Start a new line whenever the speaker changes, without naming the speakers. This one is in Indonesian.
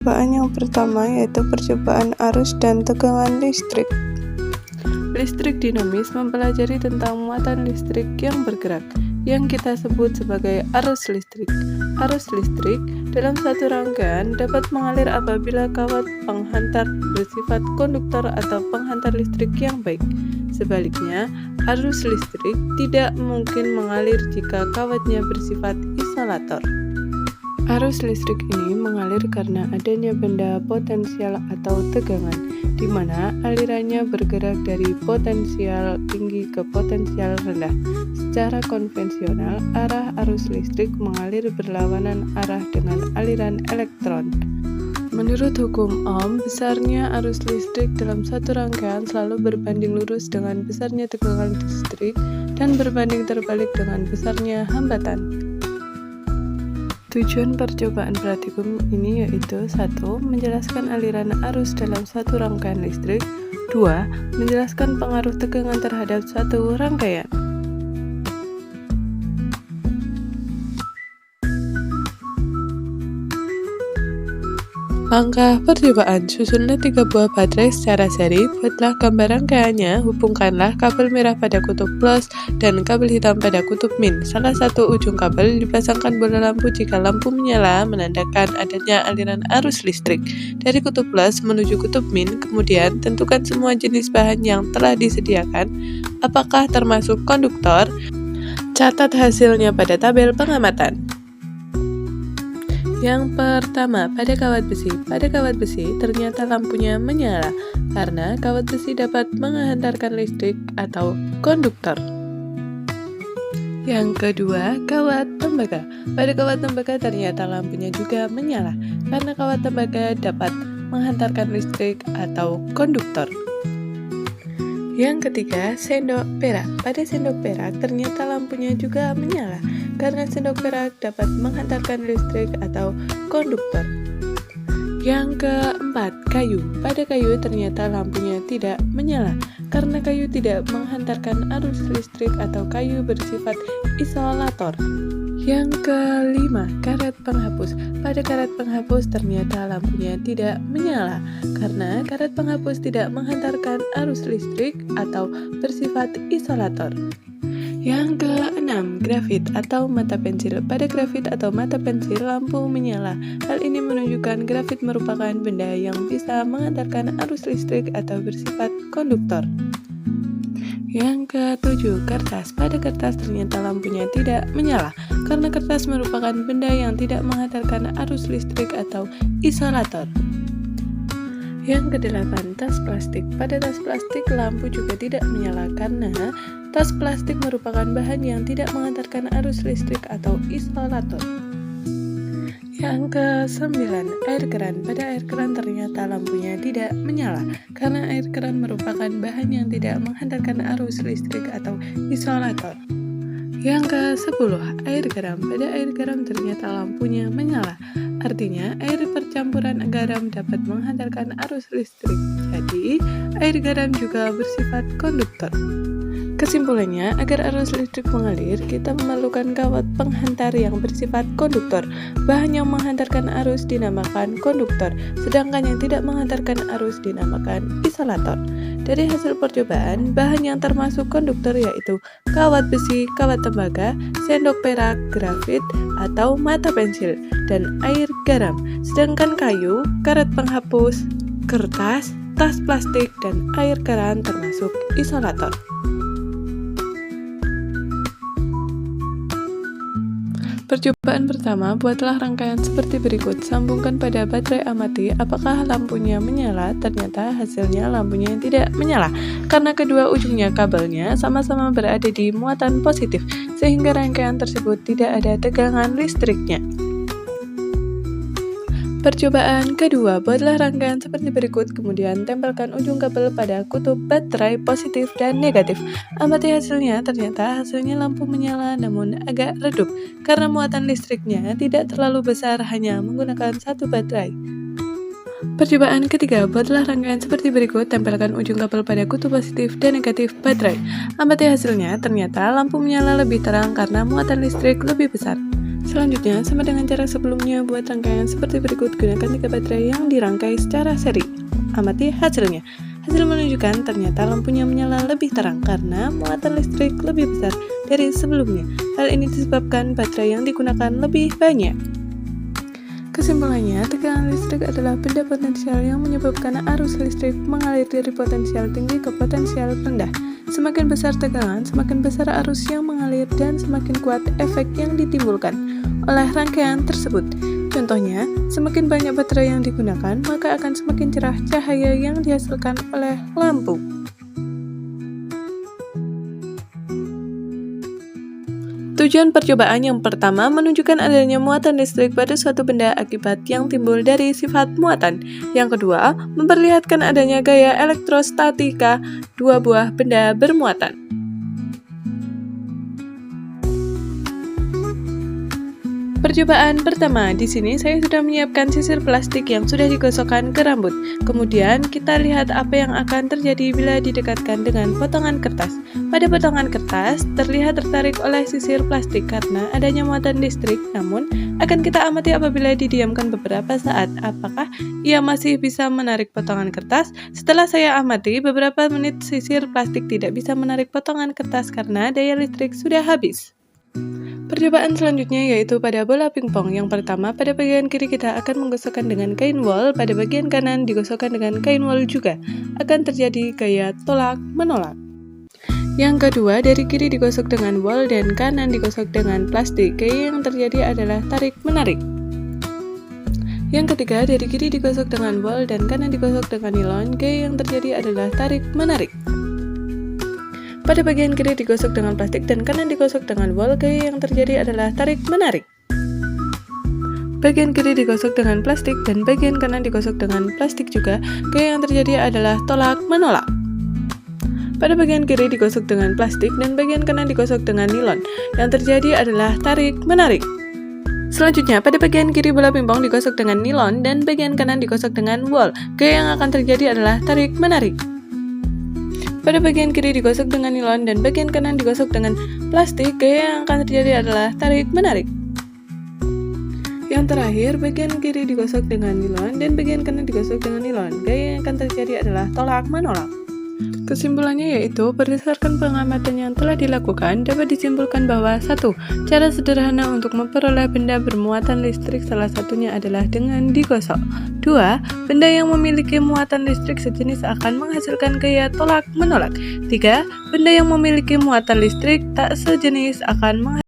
Percobaan yang pertama yaitu percobaan arus dan tegangan listrik. Listrik dinamis mempelajari tentang muatan listrik yang bergerak, yang kita sebut sebagai arus listrik. Arus listrik dalam satu rangkaian dapat mengalir apabila kawat penghantar bersifat konduktor atau penghantar listrik yang baik. Sebaliknya, arus listrik tidak mungkin mengalir jika kawatnya bersifat isolator. Arus listrik ini mengalir karena adanya benda potensial atau tegangan, di mana alirannya bergerak dari potensial tinggi ke potensial rendah. Secara konvensional, arah arus listrik mengalir berlawanan arah dengan aliran elektron. Menurut hukum Ohm, besarnya arus listrik dalam satu rangkaian selalu berbanding lurus dengan besarnya tegangan listrik dan berbanding terbalik dengan besarnya hambatan. Tujuan percobaan praktikum ini yaitu 1. Menjelaskan aliran arus dalam satu rangkaian listrik. 2. Menjelaskan pengaruh tegangan terhadap satu rangkaian. Langkah percobaan: susunlah 3 buah baterai secara seri, buatlah gambar rangkaiannya, hubungkanlah kabel merah pada kutub plus dan kabel hitam pada kutub min. Salah satu ujung kabel dipasangkan bola lampu jika lampu menyala, menandakan adanya aliran arus listrik dari kutub plus menuju kutub min. Kemudian tentukan semua jenis bahan yang telah disediakan, apakah termasuk konduktor. Catat hasilnya pada tabel pengamatan. Yang pertama, pada kawat besi. Pada kawat besi, ternyata lampunya menyala karena kawat besi dapat menghantarkan listrik atau konduktor. Yang kedua, kawat tembaga. Pada kawat tembaga ternyata lampunya juga menyala karena kawat tembaga dapat menghantarkan listrik atau konduktor. Yang ketiga, sendok perak. Pada sendok perak ternyata lampunya juga menyala karena sendok perak dapat menghantarkan listrik atau konduktor. Yang keempat, kayu. Pada kayu ternyata lampunya tidak menyala karena kayu tidak menghantarkan arus listrik atau kayu bersifat isolator. Yang kelima, karet penghapus. Pada karet penghapus ternyata lampunya tidak menyala karena karet penghapus tidak menghantarkan arus listrik atau bersifat isolator. Yang keenam, grafit atau mata pensil. Pada grafit atau mata pensil lampu menyala. Hal ini menunjukkan grafit merupakan benda yang bisa menghantarkan arus listrik atau bersifat konduktor. Yang ketujuh, kertas. Pada kertas ternyata lampunya tidak menyala karena kertas merupakan benda yang tidak menghantarkan arus listrik atau isolator. Yang kedelapan, tas plastik. Pada tas plastik lampu juga tidak menyala karena tas plastik merupakan bahan yang tidak menghantarkan arus listrik atau isolator. Yang kesembilan, air keran. Pada air keran ternyata lampunya tidak menyala karena air keran merupakan bahan yang tidak menghantarkan arus listrik atau isolator. Yang ke-10, air garam. Pada air garam ternyata lampunya menyala. Artinya, air percampuran garam dapat menghantarkan arus listrik. Jadi, air garam juga bersifat konduktor. Kesimpulannya, agar arus listrik mengalir, kita memerlukan kawat penghantar yang bersifat konduktor. Bahan yang menghantarkan arus dinamakan konduktor, sedangkan yang tidak menghantarkan arus dinamakan isolator. Dari hasil percobaan, bahan yang termasuk konduktor yaitu kawat besi, kawat tembaga, sendok perak, grafit atau mata pensil, dan air garam. Sedangkan kayu, karet penghapus, kertas, tas plastik, dan air keran termasuk isolator. Percobaan pertama, buatlah rangkaian seperti berikut. Sambungkan pada baterai amati apakah lampunya menyala. Ternyata hasilnya lampunya tidak menyala karena kedua ujungnya kabelnya sama-sama berada di muatan positif sehingga rangkaian tersebut tidak ada tegangan listriknya. Percobaan kedua, buatlah rangkaian seperti berikut, kemudian tempelkan ujung kabel pada kutub baterai positif dan negatif. Amati hasilnya, ternyata hasilnya lampu menyala namun agak redup, karena muatan listriknya tidak terlalu besar, hanya menggunakan satu baterai. Percobaan ketiga, buatlah rangkaian seperti berikut, tempelkan ujung kabel pada kutub positif dan negatif baterai. Amati hasilnya, ternyata lampu menyala lebih terang karena muatan listrik lebih besar. Selanjutnya, sama dengan cara sebelumnya, buat rangkaian seperti berikut. Gunakan 3 baterai yang dirangkai secara seri. Amati hasilnya. Hasil menunjukkan ternyata lampunya menyala lebih terang karena muatan listrik lebih besar dari sebelumnya. Hal ini disebabkan baterai yang digunakan lebih banyak. Kesimpulannya, tegangan listrik adalah benda potensial yang menyebabkan arus listrik mengalir dari potensial tinggi ke potensial rendah. Semakin besar tegangan, semakin besar arus yang mengalir dan semakin kuat efek yang ditimbulkan oleh rangkaian tersebut. Contohnya, semakin banyak baterai yang digunakan, maka akan semakin cerah cahaya yang dihasilkan oleh lampu. Tujuan percobaan yang pertama menunjukkan adanya muatan listrik pada suatu benda akibat yang timbul dari sifat muatan. Yang kedua, memperlihatkan adanya gaya elektrostatika dua buah benda bermuatan. Percobaan pertama, di sini saya sudah menyiapkan sisir plastik yang sudah digosokkan ke rambut. Kemudian kita lihat apa yang akan terjadi bila didekatkan dengan potongan kertas. Pada potongan kertas terlihat tertarik oleh sisir plastik karena adanya muatan listrik, namun akan kita amati apabila didiamkan beberapa saat. Apakah ia masih bisa menarik potongan kertas? Setelah saya amati, beberapa menit sisir plastik tidak bisa menarik potongan kertas karena daya listrik sudah habis. Percobaan selanjutnya yaitu pada bola pingpong. Yang pertama, pada bagian kiri kita akan menggosokkan dengan kain wol, pada bagian kanan digosokkan dengan kain wol juga. Akan terjadi gaya tolak-menolak. Yang kedua, dari kiri digosok dengan wol dan kanan digosok dengan plastik. Gaya yang terjadi adalah tarik-menarik. Yang ketiga, dari kiri digosok dengan wol dan kanan digosok dengan nilon. Gaya yang terjadi adalah tarik-menarik. Pada bagian kiri digosok dengan plastik dan kanan digosok dengan wol, gaya yang terjadi adalah tarik-menarik. Bagian kiri digosok dengan plastik dan bagian kanan digosok dengan plastik juga, gaya yang terjadi adalah tolak-menolak. Pada bagian kiri digosok dengan plastik dan bagian kanan digosok dengan nilon, yang terjadi adalah tarik-menarik. Selanjutnya, pada bagian kiri bola pingpong digosok dengan nilon dan bagian kanan digosok dengan wol, gaya yang akan terjadi adalah tarik-menarik. Pada bagian kiri digosok dengan nilon dan bagian kanan digosok dengan plastik, gaya yang akan terjadi adalah tarik-menarik. Yang terakhir, bagian kiri digosok dengan nilon dan bagian kanan digosok dengan nilon, gaya yang akan terjadi adalah tolak-menolak. Kesimpulannya yaitu, berdasarkan pengamatan yang telah dilakukan, dapat disimpulkan bahwa 1. Cara sederhana untuk memperoleh benda bermuatan listrik salah satunya adalah dengan digosok. 2. Benda yang memiliki muatan listrik sejenis akan menghasilkan gaya tolak-menolak. 3. Benda yang memiliki muatan listrik tak sejenis akan menghasilkan